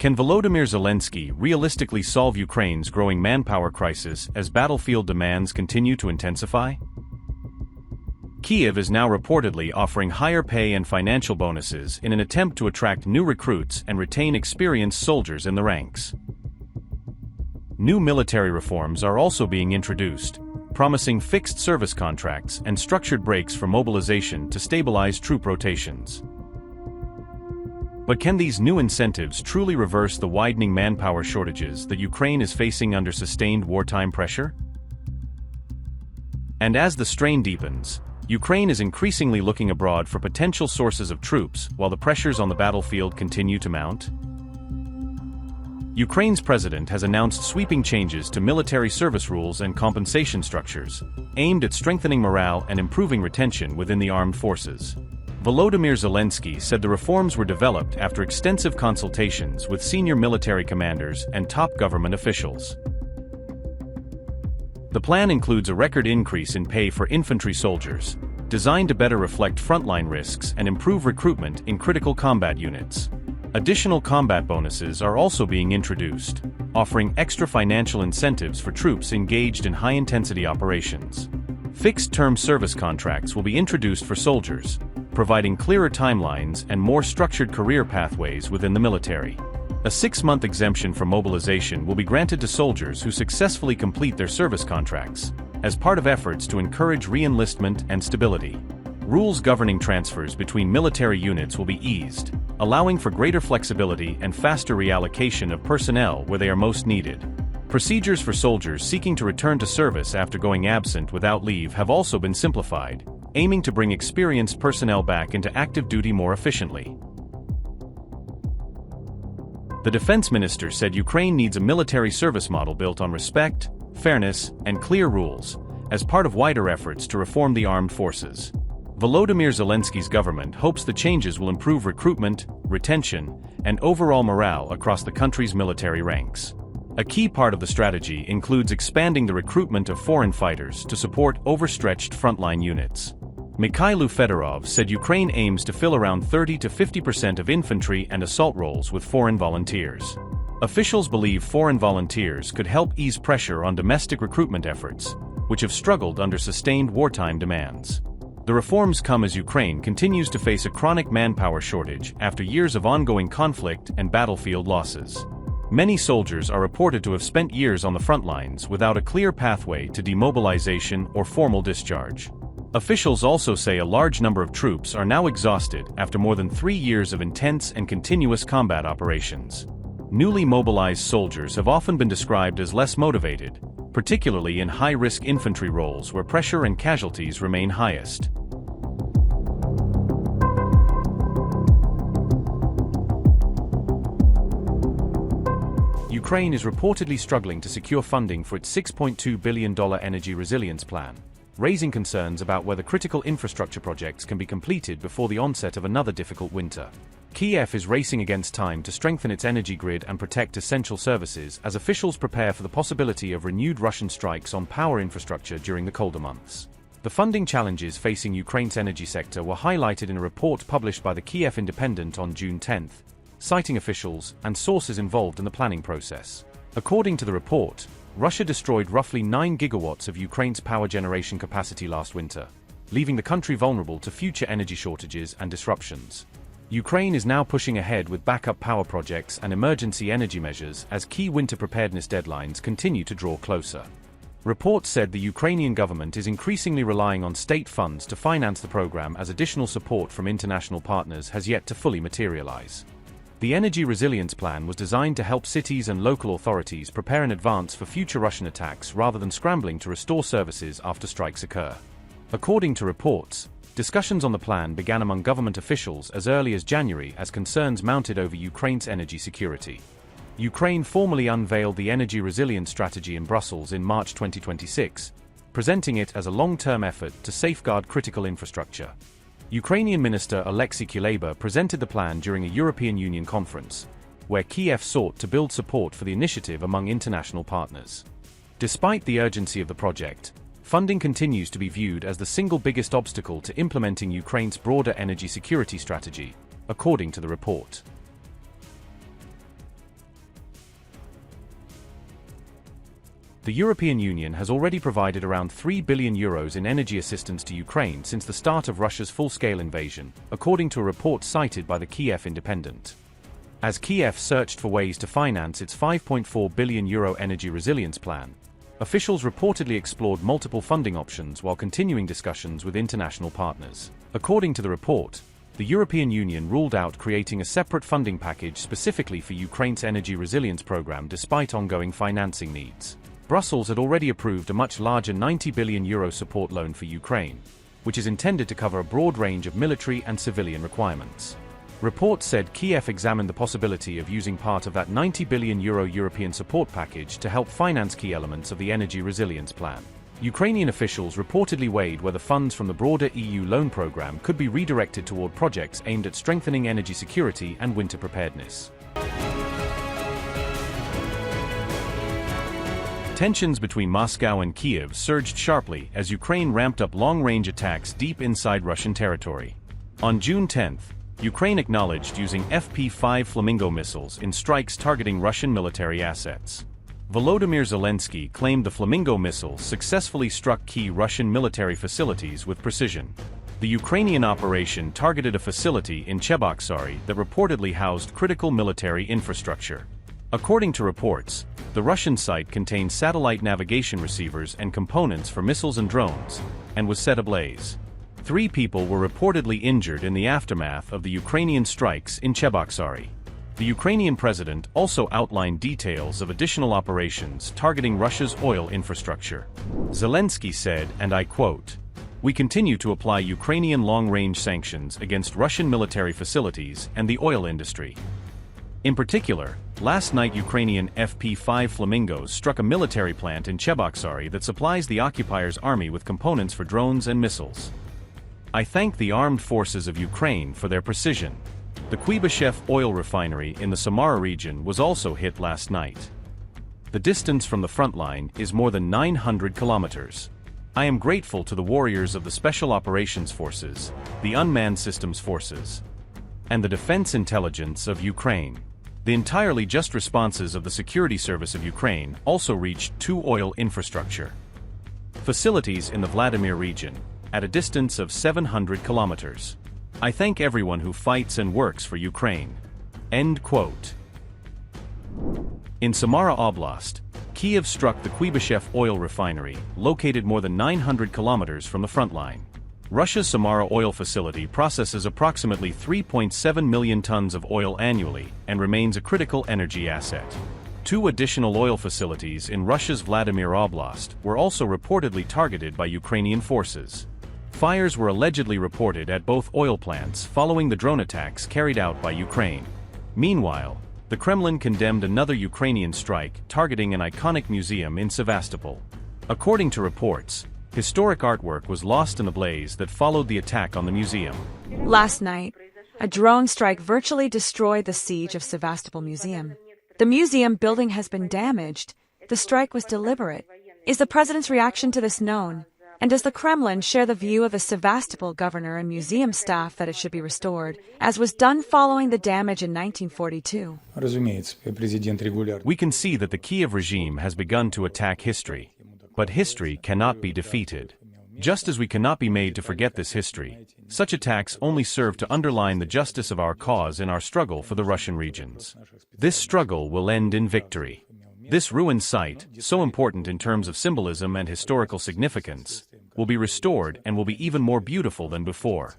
Can Volodymyr Zelensky realistically solve Ukraine's growing manpower crisis as battlefield demands continue to intensify? Kyiv is now reportedly offering higher pay and financial bonuses in an attempt to attract new recruits and retain experienced soldiers in the ranks. New military reforms are also being introduced, promising fixed service contracts and structured breaks for mobilization to stabilize troop rotations. But can these new incentives truly reverse the widening manpower shortages that Ukraine is facing under sustained wartime pressure? And as the strain deepens, Ukraine is increasingly looking abroad for potential sources of troops while the pressures on the battlefield continue to mount. Ukraine's president has announced sweeping changes to military service rules and compensation structures, aimed at strengthening morale and improving retention within the armed forces. Volodymyr Zelensky said the reforms were developed after extensive consultations with senior military commanders and top government officials. The plan includes a record increase in pay for infantry soldiers, designed to better reflect frontline risks and improve recruitment in critical combat units. Additional combat bonuses are also being introduced, offering extra financial incentives for troops engaged in high-intensity operations. Fixed-term service contracts will be introduced for soldiers, providing clearer timelines and more structured career pathways within the military. A 6-month exemption from mobilization will be granted to soldiers who successfully complete their service contracts, as part of efforts to encourage re-enlistment and stability. Rules governing transfers between military units will be eased, allowing for greater flexibility and faster reallocation of personnel where they are most needed. Procedures for soldiers seeking to return to service after going absent without leave have also been simplified, aiming to bring experienced personnel back into active duty more efficiently. The defense minister said Ukraine needs a military service model built on respect, fairness, and clear rules, as part of wider efforts to reform the armed forces. Volodymyr Zelensky's government hopes the changes will improve recruitment, retention, and overall morale across the country's military ranks. A key part of the strategy includes expanding the recruitment of foreign fighters to support overstretched frontline units. Mikhailo Fedorov said Ukraine aims to fill around 30 to 50% of infantry and assault roles with foreign volunteers. Officials believe foreign volunteers could help ease pressure on domestic recruitment efforts, which have struggled under sustained wartime demands. The reforms come as Ukraine continues to face a chronic manpower shortage after years of ongoing conflict and battlefield losses. Many soldiers are reported to have spent years on the front lines without a clear pathway to demobilization or formal discharge. Officials also say a large number of troops are now exhausted after more than 3 years of intense and continuous combat operations. Newly mobilized soldiers have often been described as less motivated, particularly in high-risk infantry roles where pressure and casualties remain highest. Ukraine is reportedly struggling to secure funding for its $6.2 billion energy resilience plan, raising concerns about whether critical infrastructure projects can be completed before the onset of another difficult winter. Kyiv is racing against time to strengthen its energy grid and protect essential services as officials prepare for the possibility of renewed Russian strikes on power infrastructure during the colder months. The funding challenges facing Ukraine's energy sector were highlighted in a report published by the Kyiv Independent on June 10, citing officials and sources involved in the planning process. According to the report, Russia destroyed roughly 9 gigawatts of Ukraine's power generation capacity last winter, leaving the country vulnerable to future energy shortages and disruptions. Ukraine is now pushing ahead with backup power projects and emergency energy measures as key winter preparedness deadlines continue to draw closer. Reports said the Ukrainian government is increasingly relying on state funds to finance the program as additional support from international partners has yet to fully materialize. The Energy Resilience Plan was designed to help cities and local authorities prepare in advance for future Russian attacks rather than scrambling to restore services after strikes occur. According to reports, discussions on the plan began among government officials as early as January as concerns mounted over Ukraine's energy security. Ukraine formally unveiled the Energy Resilience Strategy in Brussels in March 2026, presenting it as a long-term effort to safeguard critical infrastructure. Ukrainian Minister Alexei Kuleba presented the plan during a European Union conference, where Kyiv sought to build support for the initiative among international partners. Despite the urgency of the project, funding continues to be viewed as the single biggest obstacle to implementing Ukraine's broader energy security strategy, according to the report. The European Union has already provided around €3 billion in energy assistance to Ukraine since the start of Russia's full-scale invasion, according to a report cited by the Kyiv Independent. As Kyiv searched for ways to finance its €5.4 billion energy resilience plan, officials reportedly explored multiple funding options while continuing discussions with international partners. According to the report, the European Union ruled out creating a separate funding package specifically for Ukraine's energy resilience program despite ongoing financing needs. Brussels had already approved a much larger €90 billion support loan for Ukraine, which is intended to cover a broad range of military and civilian requirements. Reports said Kyiv examined the possibility of using part of that €90 billion European support package to help finance key elements of the energy resilience plan. Ukrainian officials reportedly weighed whether funds from the broader EU loan program could be redirected toward projects aimed at strengthening energy security and winter preparedness. Tensions between Moscow and Kyiv surged sharply as Ukraine ramped up long-range attacks deep inside Russian territory. On June 10, Ukraine acknowledged using FP-5 Flamingo missiles in strikes targeting Russian military assets. Volodymyr Zelensky claimed the Flamingo missiles successfully struck key Russian military facilities with precision. The Ukrainian operation targeted a facility in Cheboksary that reportedly housed critical military infrastructure. According to reports, the Russian site contained satellite navigation receivers and components for missiles and drones, and was set ablaze. 3 people were reportedly injured in the aftermath of the Ukrainian strikes in Cheboksary. The Ukrainian president also outlined details of additional operations targeting Russia's oil infrastructure. Zelensky said, and I quote, "We continue to apply Ukrainian long-range sanctions against Russian military facilities and the oil industry. In particular, last night Ukrainian FP-5 Flamingos struck a military plant in Cheboksary that supplies the occupiers' army with components for drones and missiles. I thank the armed forces of Ukraine for their precision." The Kyiv oil refinery in the Samara region was also hit last night. The distance from the front line is more than 900 kilometers. I am grateful to the warriors of the Special Operations Forces, the Unmanned Systems Forces, and the Defense Intelligence of Ukraine. The entirely just responses of the Security Service of Ukraine also reached 2 oil infrastructure facilities in the Vladimir region, at a distance of 700 kilometers. I thank everyone who fights and works for Ukraine. End quote. In Samara Oblast, Kyiv struck the Kyiv oil refinery, located more than 900 kilometers from the front line. Russia's Samara oil facility processes approximately 3.7 million tons of oil annually and remains a critical energy asset. 2 additional oil facilities in Russia's Vladimir Oblast were also reportedly targeted by Ukrainian forces. Fires were allegedly reported at both oil plants following the drone attacks carried out by Ukraine. Meanwhile, the Kremlin condemned another Ukrainian strike targeting an iconic museum in Sevastopol. According to reports, historic artwork was lost in the blaze that followed the attack on the museum. Last night, a drone strike virtually destroyed the siege of Sevastopol Museum. The museum building has been damaged. The strike was deliberate. Is the president's reaction to this known? And does the Kremlin share the view of the Sevastopol governor and museum staff that it should be restored, as was done following the damage in 1942? We can see that the Kyiv regime has begun to attack history. But history cannot be defeated. Just as we cannot be made to forget this history, such attacks only serve to underline the justice of our cause in our struggle for the Russian regions. This struggle will end in victory. This ruined site, so important in terms of symbolism and historical significance, will be restored and will be even more beautiful than before.